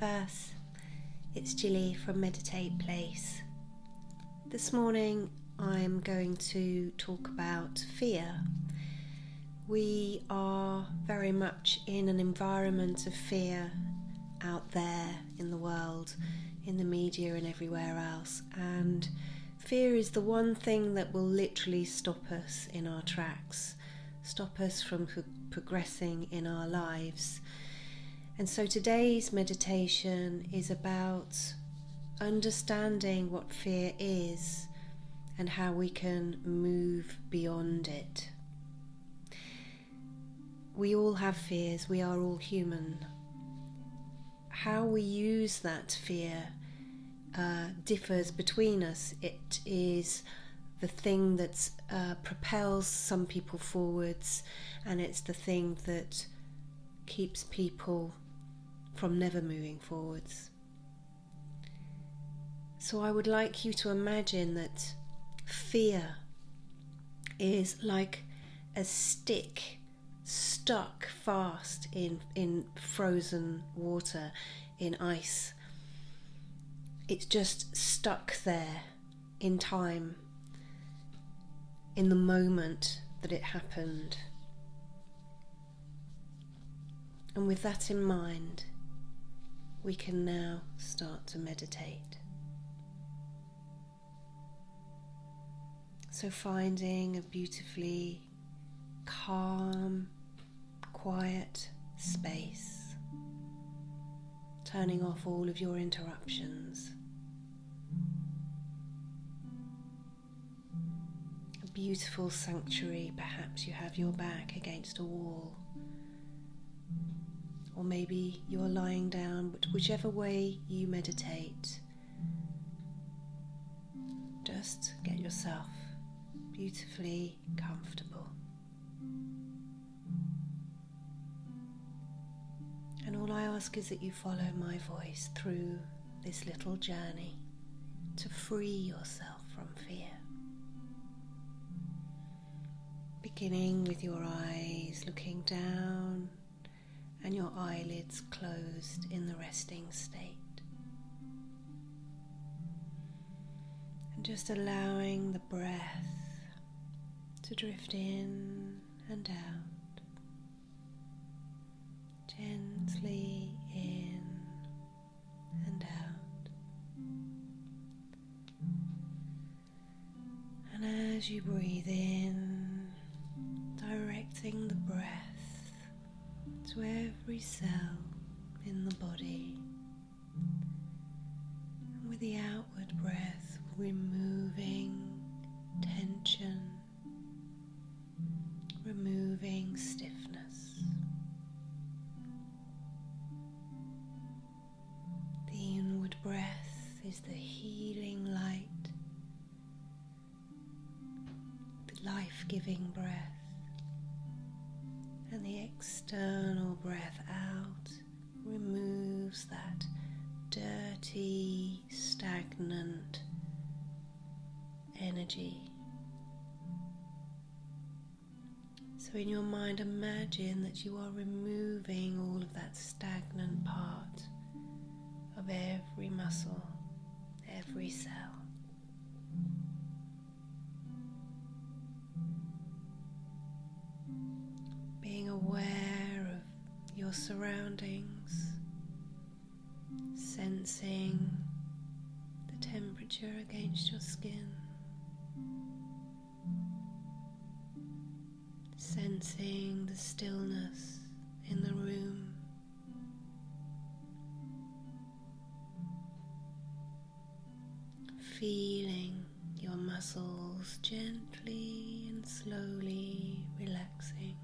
universe, it's Jille from Meditate Place. This morning I'm going to talk about fear. We are very much in an environment of fear out there in the world, in the media and everywhere else, and fear is the one thing that will literally stop us in our tracks, stop us from progressing in our lives. And so today's meditation is about understanding what fear is and how we can move beyond it. We all have fears, we are all human. How we use that fear differs between us. It is the thing that propels some people forwards, and it's the thing that keeps people from never moving forwards. So I would like you to imagine that fear is like a stick stuck fast in frozen water, in ice. It's just stuck there in time, in the moment that it happened. And with that in mind, we can now start to meditate. So finding a beautifully calm, quiet space, turning off all of your interruptions. A beautiful sanctuary, perhaps you have your back against a wall, or maybe you're lying down, but whichever way you meditate, just get yourself beautifully comfortable. And all I ask is that you follow my voice through this little journey to free yourself from fear. Beginning with your eyes looking down and your eyelids closed in the resting state. And just allowing the breath to drift in and out, gently in and out. And as you breathe in, directing the breath to every cell in the body, and with the outward breath removing tension, removing stiffness. The inward breath is the healing light, the life-giving breath. And the external breath out removes that dirty, stagnant energy. So in your mind, imagine that you are removing all of that stagnant part of every muscle, every cell. Being aware of your surroundings, sensing the temperature against your skin, sensing the stillness in the room, feeling your muscles gently and slowly relaxing.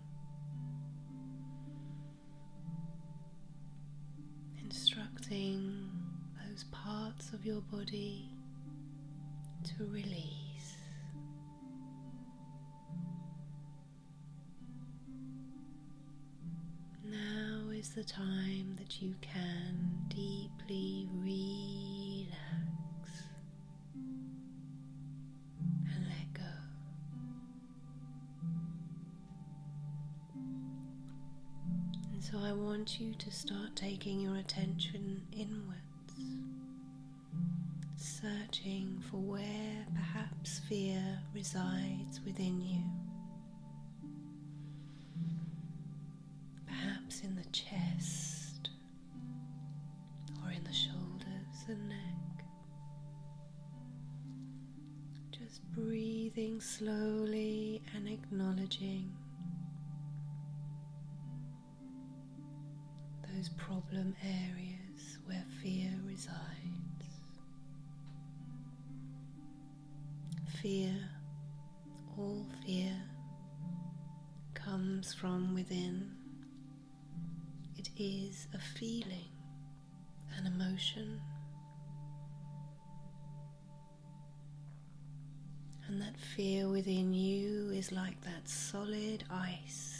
Instructing those parts of your body to release. Now is the time that you can deeply relax and let go. And So I want you to start taking your attention inwards, searching for where perhaps fear resides within you. Perhaps in the chest or in the shoulders and neck. Just breathing slowly and acknowledging those problem areas where fear resides. Fear, all fear, comes from within. It is a feeling, an emotion, and that fear within you is like that solid ice.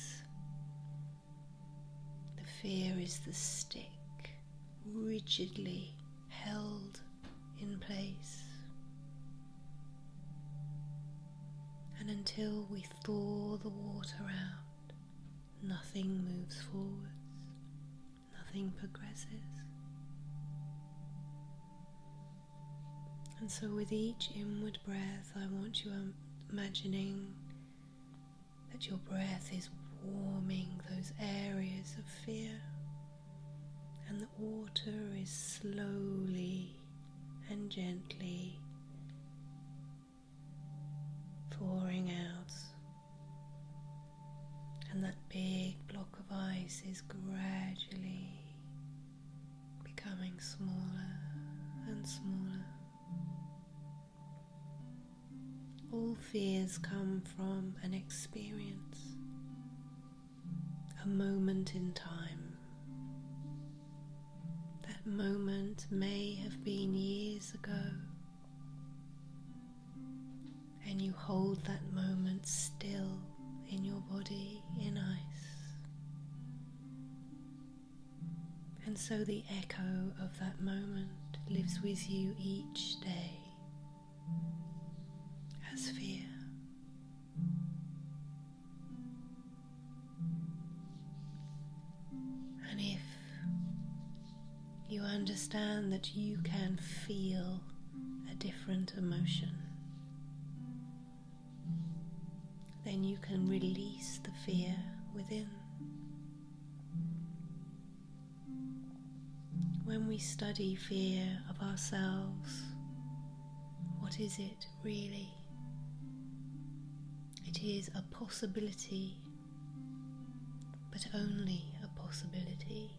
Fear is the stick, rigidly held in place. And until we thaw the water out, nothing moves forwards, nothing progresses. And so with each inward breath, I want you imagining that your breath is warming those areas of fear, and the water is slowly and gently pouring out, and that big block of ice is gradually becoming smaller and smaller. All fears come from an experience, a moment in time. That moment may have been years ago, and you hold that moment still in your body in ice. And so the echo of that moment lives with you each day as fear. And if you understand that you can feel a different emotion, then you can release the fear within. When we study fear of ourselves, what is it really? It is a possibility, but only a possibility.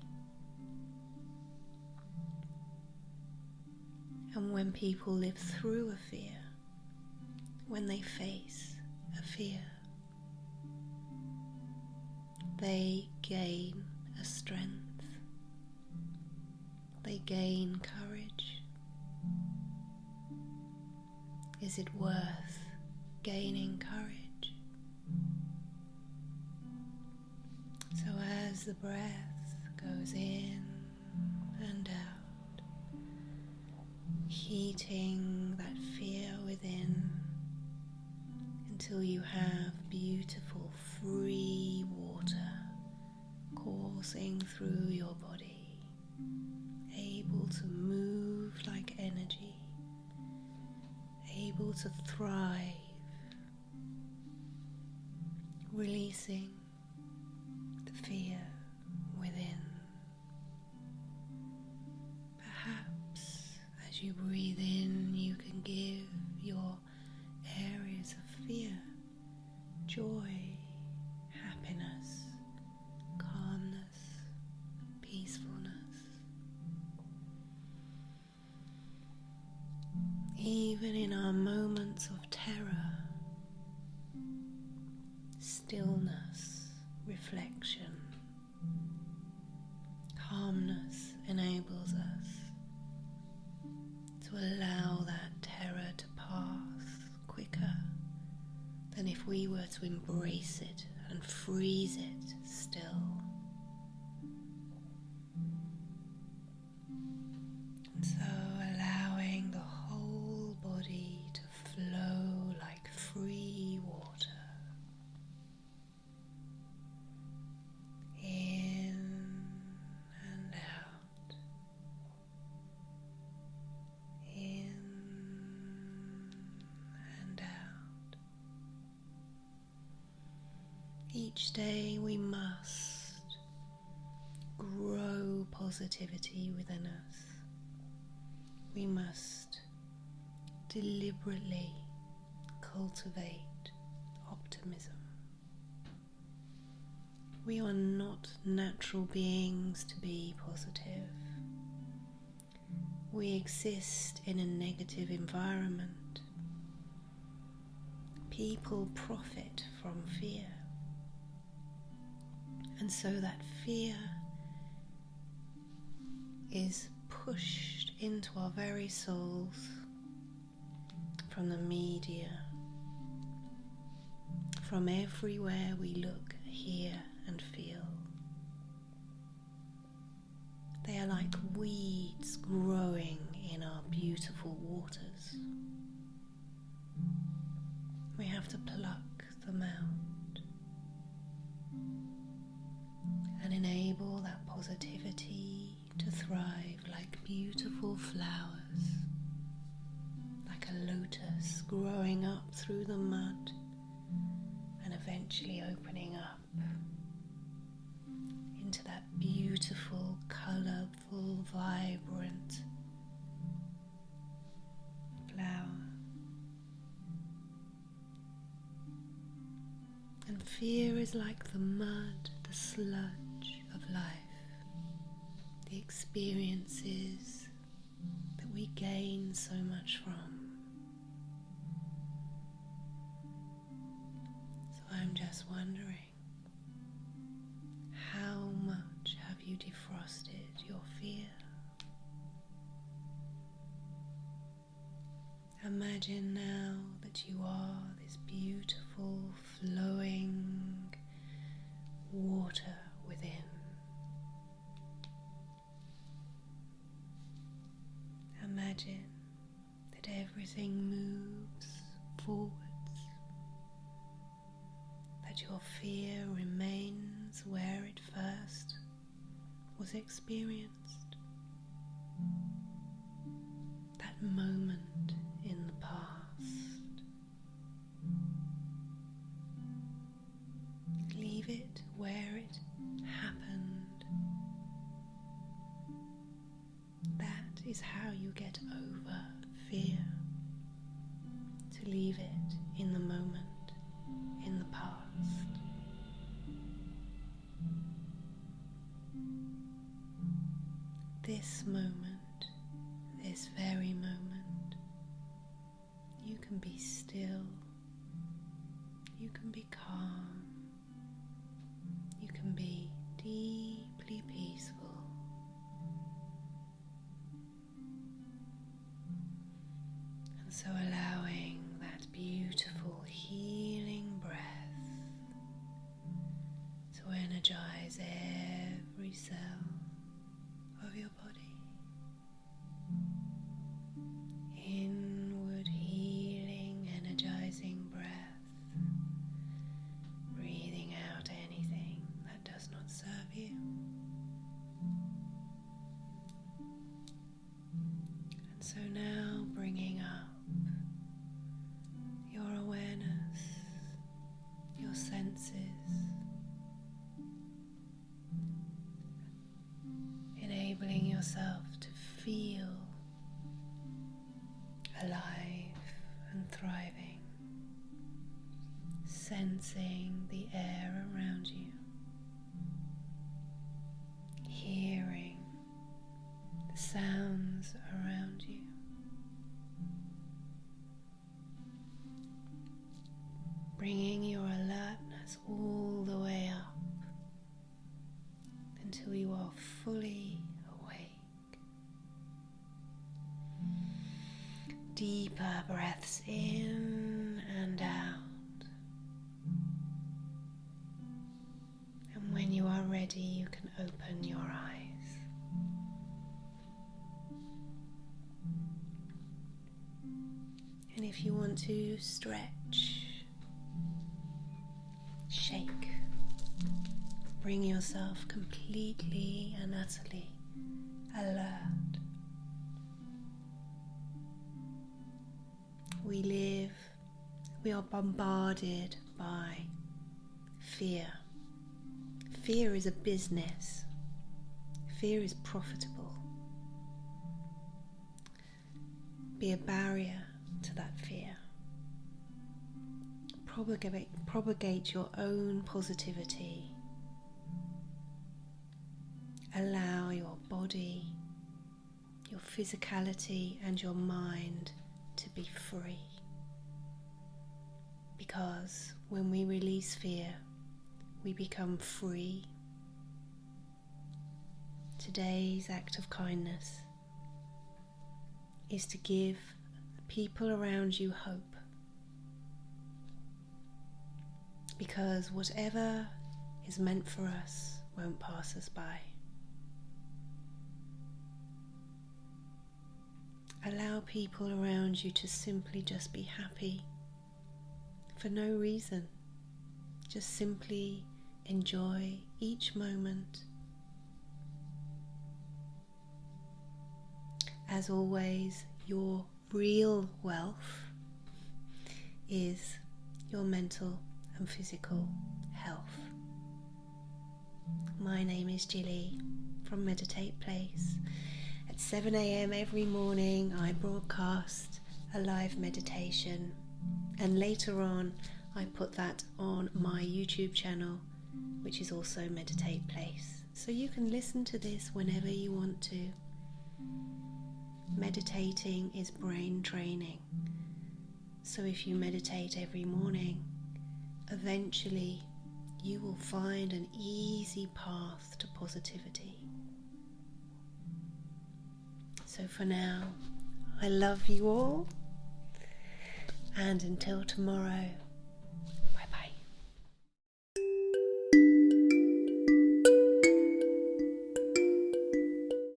And when people live through a fear, when they face a fear, they gain a strength, they gain courage. Is it worth gaining courage? So as the breath goes in and out, heating that fear within until you have beautiful free water coursing through your body, able to move like energy, able to thrive, releasing the fear within. Perhaps as you breathe in, you can give your areas of fear joy, happiness, calmness, peacefulness. Even in our moments of terror, stillness, reflection, calmness enables us to allow that terror to pass quicker than if we were to embrace it and freeze it still. And so allowing the whole body to flow like free water. In Each day we must grow positivity within us. We must deliberately cultivate optimism. We are not natural beings to be positive. We exist in a negative environment. People profit from fear. And so that fear is pushed into our very souls from the media, from everywhere we look, hear and feel. They are like weeds growing in our beautiful waters. We have to pluck them out and enable that positivity to thrive like beautiful flowers, like a lotus growing up through the mud and eventually opening up into that beautiful, colourful, vibrant flower. And fear is like the mud, the sludge of life, the experiences that we gain so much from. So I'm just wondering, how much have you defrosted your fear? Imagine now that you are this beautiful, flowing water within. Imagine that everything moves forwards, that your fear remains where it first was experienced, that moment in the past. Leave it where it happened. That is how you get over fear, to leave it in the moment, in the past. This moment, this very moment, you can be still, you can be calm, you can be deeply peaceful. And so allowing that beautiful healing breath to energize every cell of your body. Inward healing, energizing breath, breathing out anything that does not serve you. And so now bringing up your awareness, your senses, enabling yourself to feel alive and thriving, sensing the air around you, hearing the sounds around you, bringing your alertness all the way up until you are fully awake. Deeper breaths in and out. And when you are ready, you can open your eyes. And if you want to stretch, shake, bring yourself completely and utterly alert. We are bombarded by fear. Fear is a business. Fear is profitable. Be a barrier to that fear. Propagate your own positivity. Allow your body, your physicality and your mind to be free. Because when we release fear, we become free. Today's act of kindness is to give the people around you hope. Because whatever is meant for us won't pass us by. Allow people around you to simply just be happy for no reason. Just simply enjoy each moment. As always, your real wealth is your mental and physical health. My name is Jille from Meditate Place. At 7 a.m. every morning I broadcast a live meditation, and later on I put that on my YouTube channel, which is also Meditate Place. So you can listen to this whenever you want to. Meditating is brain training. So if you meditate every morning, eventually you will find an easy path to positivity. So for now, I love you all, and until tomorrow,